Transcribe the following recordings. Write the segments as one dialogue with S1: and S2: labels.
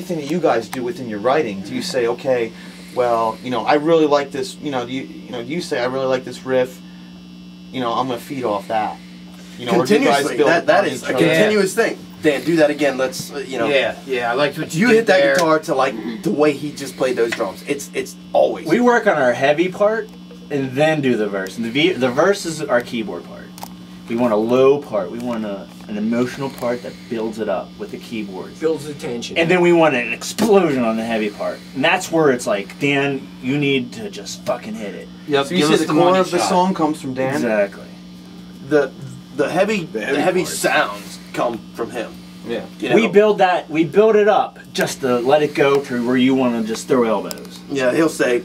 S1: anything that you guys do within your writing? Do you say, okay, well, I really like this, do you say, I really like this riff, I'm going to feed off that?
S2: Continuously, that is a continuous thing. Dan, do that again. Let's,
S3: Yeah, I like what
S2: you hit that guitar to like the way he just played those drums. It's always.
S4: We work on our heavy part and then do the verse. And the verse is our keyboard part. We want a low part. We want an emotional part that builds it up with the keyboards.
S3: Builds the tension.
S4: And then we want an explosion on the heavy part. And that's where it's like, Dan, you need to just fucking hit it.
S1: Yep. So you say the core of the song comes from Dan?
S4: Exactly.
S2: The heavy sounds come from him.
S1: Yeah.
S4: We build it up just to let it go to where you want to just throw elbows.
S2: Yeah, he'll say,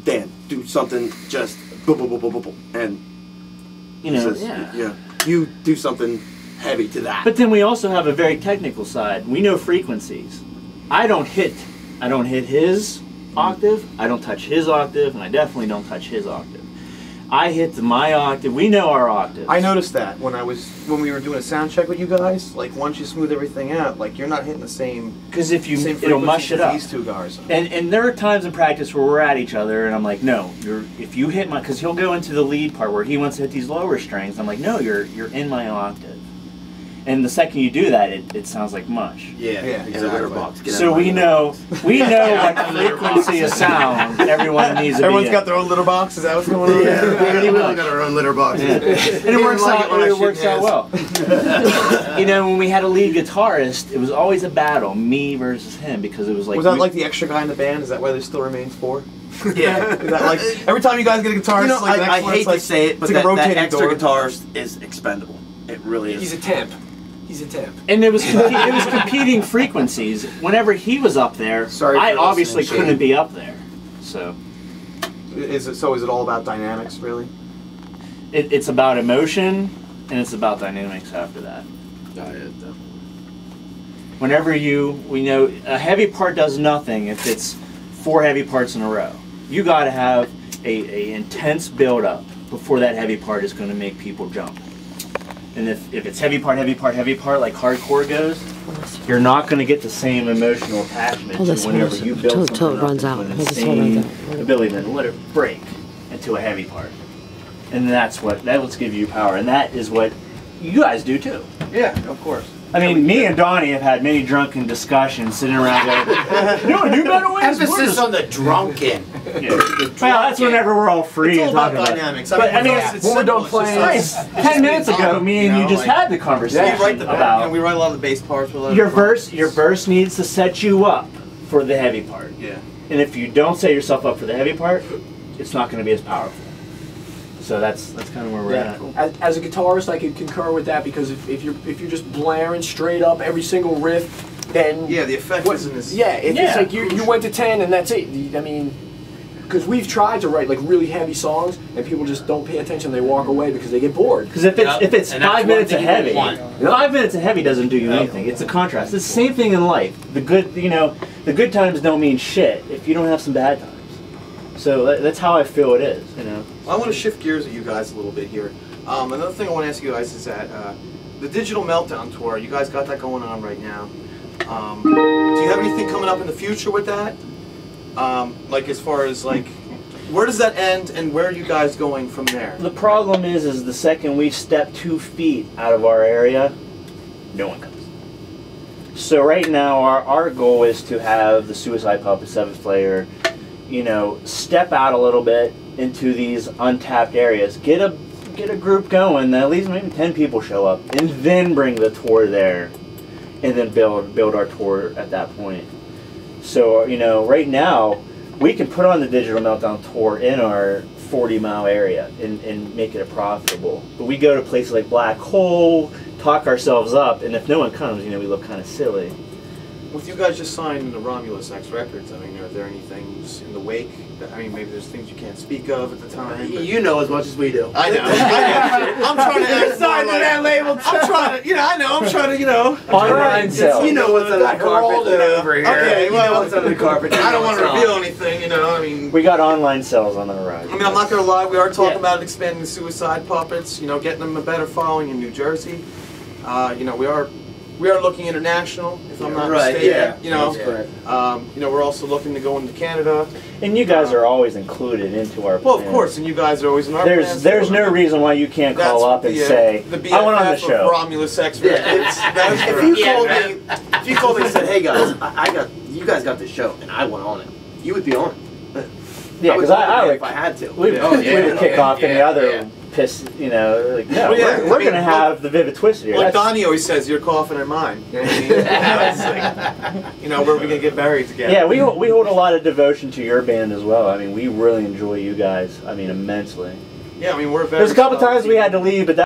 S2: Dan, do something just boom, boom, boom, boom, boom, boom. And you do something heavy to that.
S4: But then we also have a very technical side. We know frequencies. I don't hit his octave, I don't touch his octave, and I definitely don't touch his octave. I hit my octave. We know our octaves.
S1: I noticed that when we were doing a sound check with you guys. Like once you smooth everything out, like you're not hitting the same.
S4: Because it'll mush it up.
S1: These two guys.
S4: And there are times in practice where we're at each other, and I'm like, no, if you hit because he'll go into the lead part where he wants to hit these lower strings. I'm like, no, you're in my octave. And the second you do that, it sounds like mush.
S1: Yeah,
S2: exactly.
S4: So we know what frequency of sound everyone needs to be
S1: Everyone's got their own litter box. Is that what's going on?
S2: Yeah, we all got our own litter box.
S4: Yeah. And it works out well. When we had a lead guitarist, it was always a battle, me versus him, because it was like.
S1: Was that like the extra guy in the band? Is that why there still remains 4?
S2: Yeah.
S1: Is that like every time you guys get a guitarist?
S2: I hate to say it, but that extra
S1: door.
S2: guitarist is expendable. It really is.
S3: He's a temp. He's a temp.
S4: And it was competing frequencies. Whenever he was up there, I obviously couldn't be up there. So
S1: is it all about dynamics, really?
S4: It's about emotion, and it's about dynamics after that. Whenever we know a heavy part does nothing if it's 4 heavy parts in a row. You got to have a intense build up before that heavy part is going to make people jump. And if it's heavy part, like hardcore goes, you're not going to get the same emotional attachment whenever you build something up with the same ability to let it break into a heavy part. And that's what gives you power. And that is what you guys do too.
S1: Yeah, of course.
S4: I mean, me and Donnie have had many drunken discussions sitting around going, you better win.
S3: Emphasis on the drunken.
S4: Yeah. Well, that's whenever we're all free and talking about
S1: dynamics.
S4: But I mean, when we don't play. 10 minutes ago, me and you just had the conversation about.
S1: We write a lot of the bass parts.
S4: Your verse needs to set you up for the heavy part.
S1: Yeah.
S4: And if you don't set yourself up for the heavy part, it's not going to be as powerful. So that's kind of where we're at.
S3: As a guitarist, I could concur with that because if you're just blaring straight up every single riff, then
S1: the effect isn't as
S3: it's like you went to 10 and that's it. I mean, because we've tried to write like really heavy songs and people just don't pay attention. They walk away because they get bored.
S4: Because if it's 5 minutes of heavy, 5 minutes of heavy doesn't do you anything. It's a contrast. It's the same thing in life. The good times don't mean shit if you don't have some bad times. So that's how I feel it is, Well,
S1: I want to shift gears at you guys a little bit here. Another thing I want to ask you guys is that the Digital Meltdown tour, you guys got that going on right now. Do you have anything coming up in the future with that? Like as far as like, where does that end and where are you guys going from there?
S4: The problem is the second we step 2 feet out of our area, no one comes. So right now our goal is to have the Suicide Puppet 7th player, step out a little bit into these untapped areas, get a group going, at least maybe 10 people show up, and then bring the tour there, and then build our tour at that point. So, right now, we can put on the Digital Meltdown tour in our 40-mile area and make it profitable. But we go to places like Black Hole, talk ourselves up, and if no one comes, we look kind of silly.
S1: With you guys just signed the Romulus X Records, I mean, are there any things in the wake that, I mean, maybe there's things you can't speak of at the time?
S2: You know as much as we do.
S1: I know. I'm trying to act
S3: signed to that label.
S1: I'm trying to, I'm trying to,
S4: Online sales.
S2: You know what's under the carpet over here.
S1: Okay, well,
S2: what's under the carpet.
S1: I don't want to reveal anything, I mean.
S4: We got online sales on the horizon.
S1: I mean, I'm not going to lie, we are talking about expanding the Suicide Puppets, getting them a better following in New Jersey. We are we are looking international, if I'm not
S2: Right,
S1: mistaken.
S2: yeah.
S1: You know,
S3: That's correct.
S1: we're also looking to go into Canada.
S4: And you guys are always included into our
S1: Well, of
S4: plans.
S1: course, and you guys are always in our plans,
S4: There's
S1: too.
S4: no reason why you can't
S1: That's
S4: call up and say,
S1: the
S4: I went on the
S1: BFF
S4: show.
S1: of Romulus X
S2: Yeah,
S1: Records. That's
S2: if
S1: correct.
S2: you called me, if you called me and said, "Hey guys, you guys got this show, and I went on it," you would be on it.
S4: Yeah, because I would
S2: if I had to.
S4: we
S1: Oh,
S4: would
S1: yeah.
S4: kick off any
S5: Yeah,
S4: other
S5: yeah.
S4: piss, like, no,
S1: Well, yeah,
S4: we're
S1: I mean,
S4: going to have the Vivid Twist here.
S1: Like
S4: That's-
S1: Donnie always says, "Your coffin and mine." You know what I mean? It's like, where are we gonna get buried together?
S4: Yeah, we hold a lot of devotion to your band as well. I mean, we really enjoy you guys. I mean, immensely.
S1: Yeah, I mean, we're very.
S4: There's a couple
S1: solid
S4: times we
S1: team.
S4: had to leave, but that